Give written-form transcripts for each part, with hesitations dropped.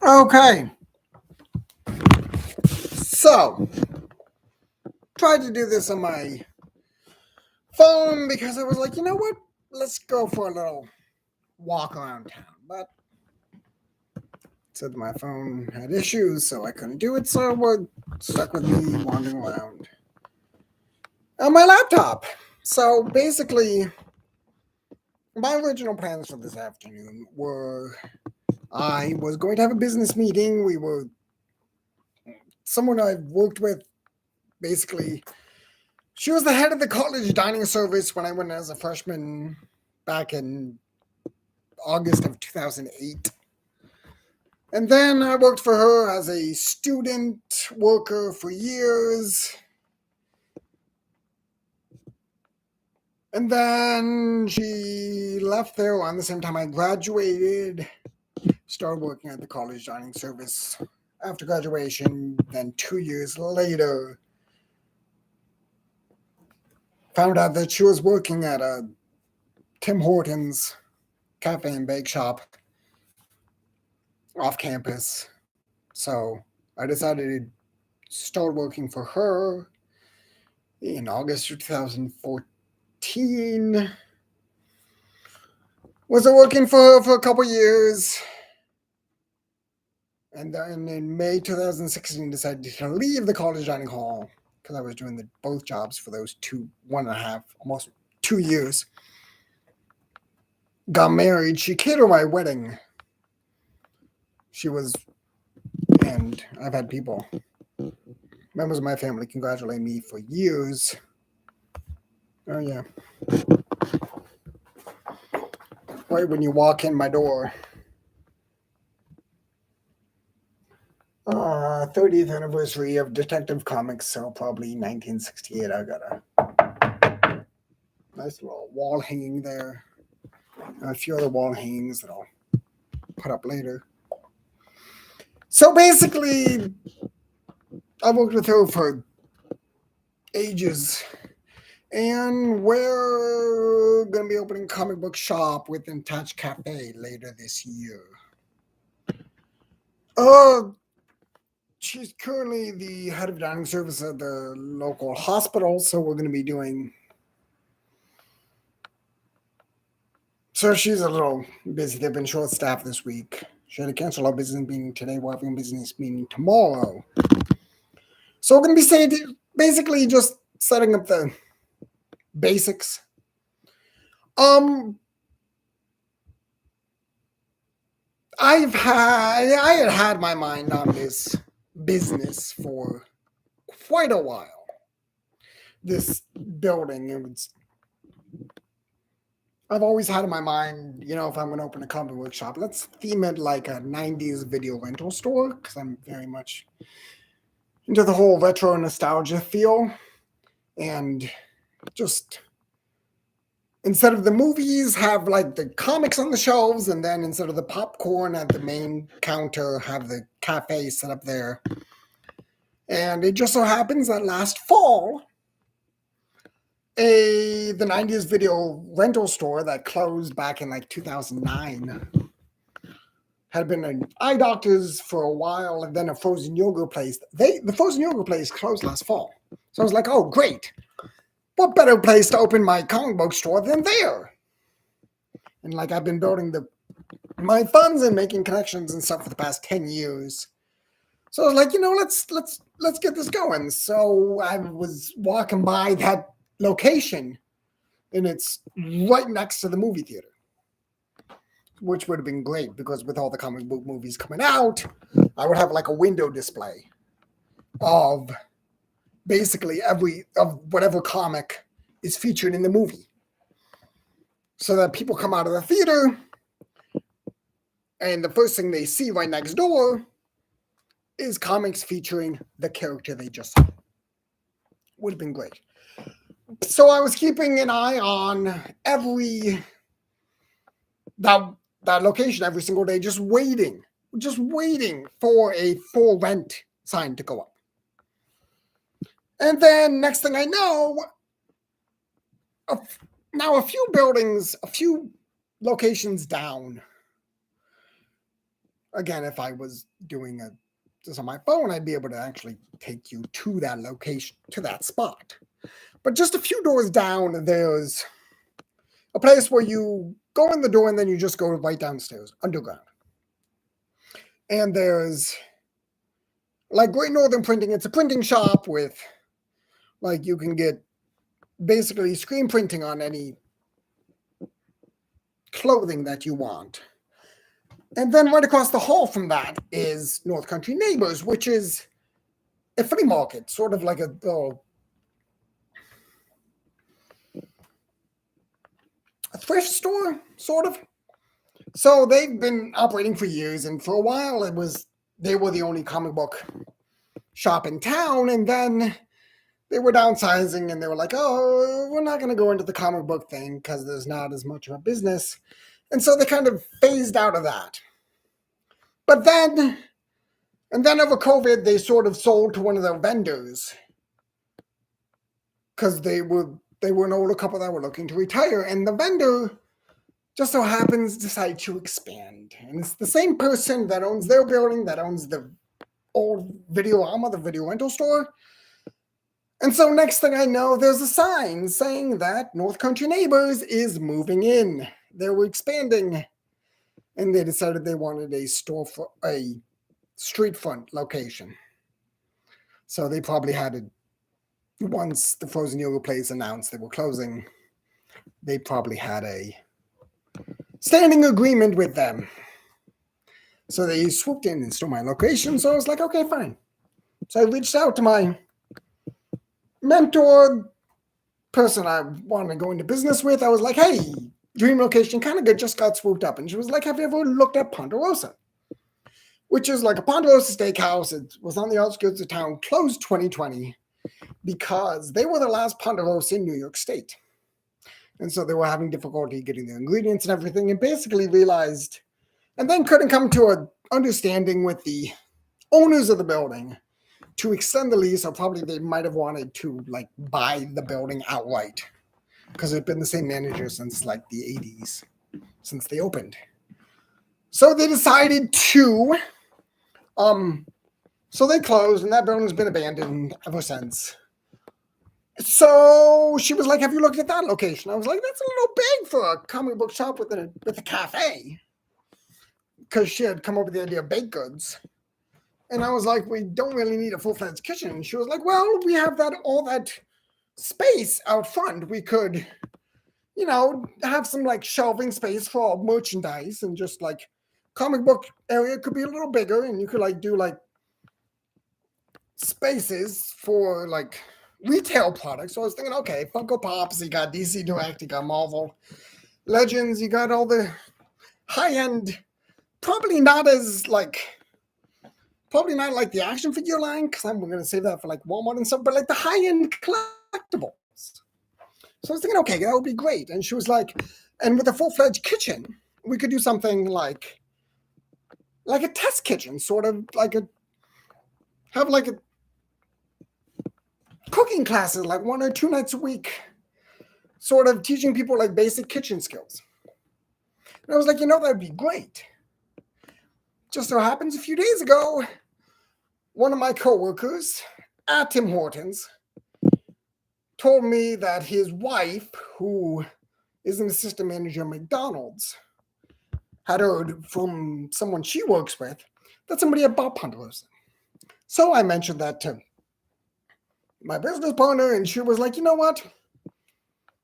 Okay, so tried to do this on my phone because I was like, you know what? Let's go for a little walk around town. But said my phone had issues, so I couldn't do it. So we're stuck with me wandering around on my laptop. So basically, my original plans for this afternoon were I was going to have a business meeting. We were someone I've worked with basically. She was the head of the college dining service when I went as a freshman back in August of 2008. And then I worked for her as a student worker for years. And then she left there around the same time I graduated, started working at the college dining service after graduation. Then 2 years later, found out that she was working at a Tim Hortons cafe and bake shop off campus. So I decided to start working for her in August of 2014. Was working for her for a couple years. And then in May 2016, decided to leave the college dining hall because I was doing both jobs for those 1.5, almost 2 years. Got married. She catered my wedding. And I've had people, members of my family, congratulate me for years. Oh, yeah. Right when you walk in my door. 30th anniversary of Detective Comics, so probably 1968. I got a nice little wall hanging there. A few other wall hangings that I'll put up later. So basically, I worked with her for ages. And we're going to be opening a comic book shop within Touch Cafe later this year. She's currently the head of dining service at the local hospital, so we're going to be doing. So she's a little busy. They've been short staffed this week. She had to cancel our business meeting today. We're having a business meeting tomorrow. So we're going to be basically just setting up the basics. I had my mind on this business for quite a while. This building, I've always had in my mind, if I'm going to open a comic book shop, let's theme it like a 90s video rental store, because I'm very much into the whole retro nostalgia feel. And just, instead of the movies, have like the comics on the shelves, and then instead of the popcorn at the main counter, have the cafe set up there. And it just so happens that last fall, the 90s video rental store that closed back in like 2009 had been an eye doctor's for a while, and then a frozen yogurt place. The frozen yogurt place closed last fall. So I was like, oh, great. What better place to open my comic book store than there? And like I've been building my funds and making connections and stuff for the past 10 years. So I was like, let's get this going. So I was walking by that location, and it's right next to the movie theater, which would have been great because with all the comic book movies coming out, I would have like a window display of basically whatever comic is featured in the movie, so that people come out of the theater and the first thing they see right next door is comics featuring the character they just saw. Would have been great. So I was keeping an eye on that location every single day, just waiting for a for rent sign to go up. And then next thing I know, now a few locations down, Again, if I was doing this on my phone, I'd be able to actually take you to that location, to that spot. But just a few doors down, there's a place where you go in the door and then you just go right downstairs, underground. And there's like Great Northern Printing. It's a printing shop with, like, you can get basically screen printing on any clothing that you want. And then right across the hall from that is North Country Neighbors, which is a flea market, sort of like a thrift store, sort of. So they've been operating for years, and for a while they were the only comic book shop in town, and then they were downsizing, and they were like, oh, we're not going to go into the comic book thing because there's not as much of a business. And so they kind of phased out of that. But then over COVID, they sort of sold to one of their vendors because they were an older couple that were looking to retire, and the vendor just so happens decided to expand. And it's the same person that owns their building, that owns the old Videorama, the video rental store. And so next thing I know, there's a sign saying that North Country Neighbors is moving in. They were expanding, and they decided they wanted a street front location. So they probably had it, once the Frozen Yoga place announced they were closing, they probably had a standing agreement with them. So they swooped in and stole my location. So I was like, okay, fine. So I reached out to my mentor, person I wanted to go into business with. I was like, hey, dream location, kind of good, just got swooped up. And she was like, have you ever looked at Ponderosa? Which is like a Ponderosa steakhouse. It was on the outskirts of town, closed 2020 because they were the last Ponderosa in New York State. And so they were having difficulty getting the ingredients and everything, and basically realized, and then couldn't come to an understanding with the owners of the building to extend the lease, or probably they might have wanted to like buy the building outright because it had been the same manager since like the 80s, since they opened. So they decided to, so they closed, and that building's been abandoned ever since. So she was like, have you looked at that location? I was like, that's a little big for a comic book shop with a cafe. Because she had come up with the idea of baked goods. And I was like, we don't really need a full-fledged kitchen. And she was like, well, we have all that space out front. We could, have some like shelving space for merchandise, and just like comic book area could be a little bigger, and you could like do like spaces for like retail products. So I was thinking, okay, Funko Pops, you got DC Direct, you got Marvel Legends, you got all the high-end, probably not like the action figure line, because I'm going to save that for like Walmart and stuff, but like the high-end collectibles. So I was thinking, okay, that would be great. And she was like, and with a full-fledged kitchen, we could do something like a test kitchen, sort of have like a cooking classes, like 1 or 2 nights a week, sort of teaching people like basic kitchen skills. And I was like, that'd be great. Just so happens a few days ago, one of my coworkers at Tim Hortons told me that his wife, who is an assistant manager at McDonald's, had heard from someone she works with that somebody had bought Ponderosa. So I mentioned that to my business partner, and she was like, you know what?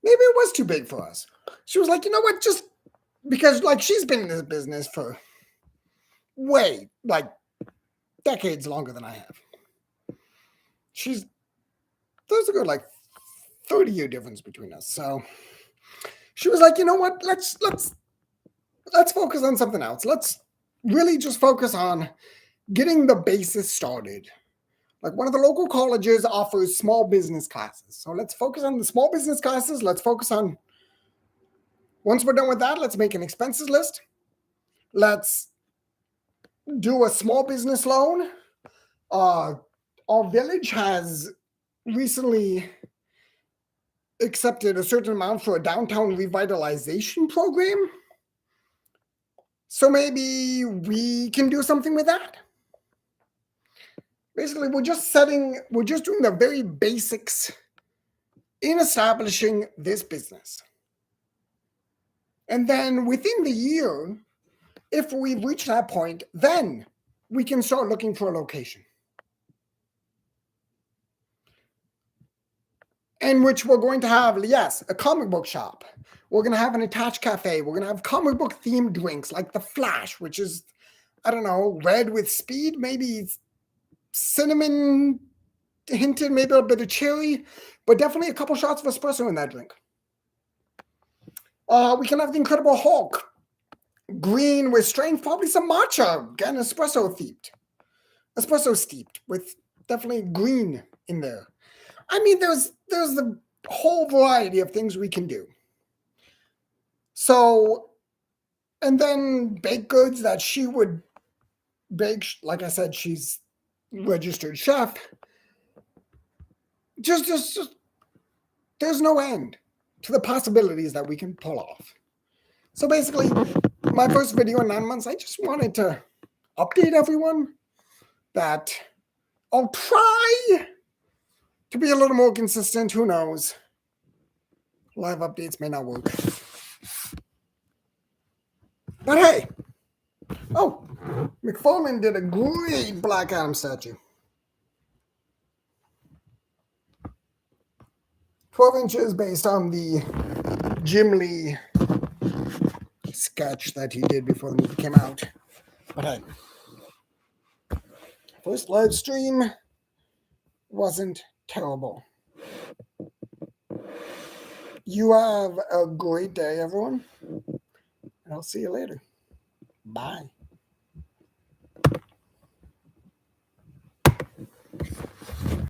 Maybe it was too big for us. She was like, you know what? Just because like she's been in this business for way like decades longer than I have. There's a good like 30-year difference between us. So she was like, you know what? Let's focus on something else. Let's really just focus on getting the basis started. Like one of the local colleges offers small business classes. So let's focus on the small business classes. Let's focus on, once we're done with that, let's make an expenses list. Let's do a small business loan. Our village has recently accepted a certain amount for a downtown revitalization program. So maybe we can do something with that. Basically, we're just doing the very basics in establishing this business. And then within the year, if we've reached that point, then we can start looking for a location. In which we're going to have, yes, a comic book shop. We're going to have an attached cafe. We're going to have comic book themed drinks like the Flash, which is, I don't know, red with speed, maybe cinnamon hinted, maybe a bit of cherry, but definitely a couple shots of espresso in that drink. We can have the Incredible Hulk, green with strength, probably some matcha, again, espresso steeped with definitely green in there. I mean, there's the whole variety of things we can do. So, and then baked goods that she would bake. Like I said, she's registered chef. Just there's no end to the possibilities that we can pull off. So basically, my first video in 9 months, I just wanted to update everyone that I'll try to be a little more consistent. Who knows? Live updates may not work. But hey, oh, McFarlane did a great Black Adam statue. 12 inches based on the Jim Lee sketch that he did before the movie came out. But hey, first live stream wasn't terrible. You have a great day, everyone. And I'll see you later. Bye.